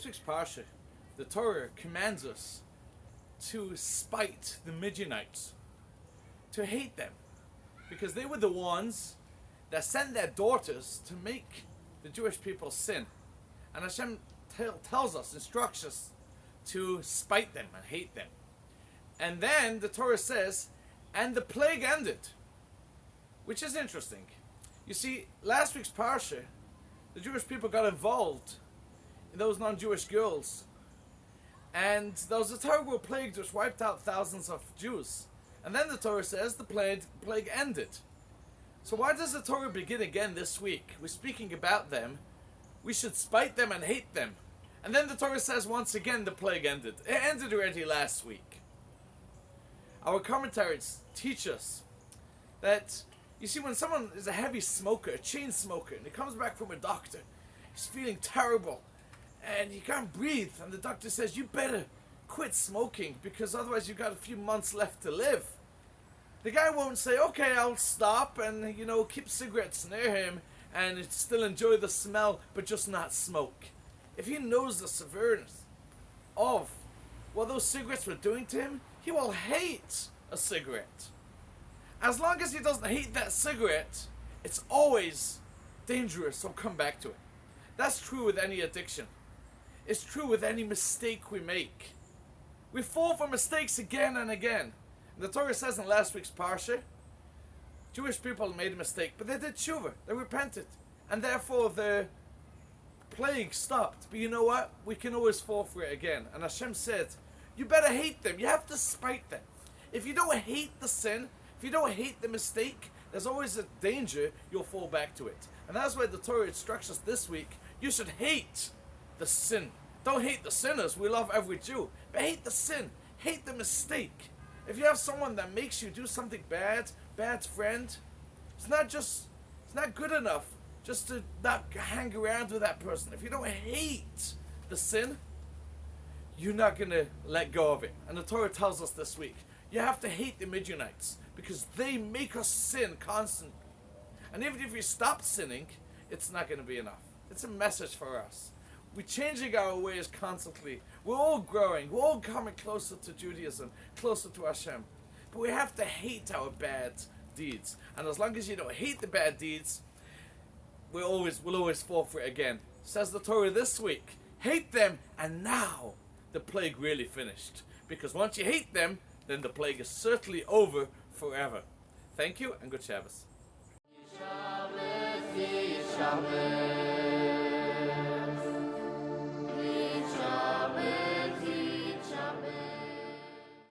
this week's Parsha, the Torah commands us to spite the Midianites, to hate them, because they were the ones that sent their daughters to make the Jewish people sin. And Hashem tells us, instructs us to spite them and hate them. And then the Torah says, and the plague ended, which is interesting. You see, last week's Parsha, the Jewish people got involved in those non-Jewish girls, and there was a terrible plague which wiped out thousands of Jews. And then the Torah says the plague ended. So why does the Torah begin again this week? We're speaking about them. We should spite them and hate them. And then the Torah says once again the plague ended. It ended already last week. Our commentaries teach us that, you see, when someone is a heavy smoker, a chain smoker, and he comes back from a doctor, he's feeling terrible, and he can't breathe, and the doctor says, you better quit smoking, because otherwise you've got a few months left to live. The guy won't say, okay, I'll stop and, keep cigarettes near him and still enjoy the smell, but just not smoke. If he knows the severity of what those cigarettes were doing to him, he will hate a cigarette. As long as he doesn't hate that cigarette, it's always dangerous, so come back to it. That's true with any addiction. It's true with any mistake we make. We fall for mistakes again and again. And the Torah says in last week's Parsha, Jewish people made a mistake, but they did tshuva, they repented. And therefore the plague stopped. But you know what? We can always fall for it again. And Hashem said, you better hate them. You have to spite them. If you don't hate the sin, if you don't hate the mistake, there's always a danger you'll fall back to it. And that's why the Torah instructs us this week, you should hate the sin. Don't hate the sinners. We love every Jew. But hate the sin. Hate the mistake. If you have someone that makes you do something bad friend, it's not good enough just to not hang around with that person. If you don't hate the sin, you're not going to let go of it. And the Torah tells us this week, you have to hate the Midianites because they make us sin constantly. And even if you stop sinning, it's not going to be enough. It's a message for us. We're changing our ways constantly. We're all growing. We're all coming closer to Judaism, closer to Hashem. But we have to hate our bad deeds. And as long as you don't hate the bad deeds, we'll always fall for it again. Says the Torah this week, hate them, and now the plague really finished. Because once you hate them, then the plague is certainly over forever. Thank you, and good Shabbos.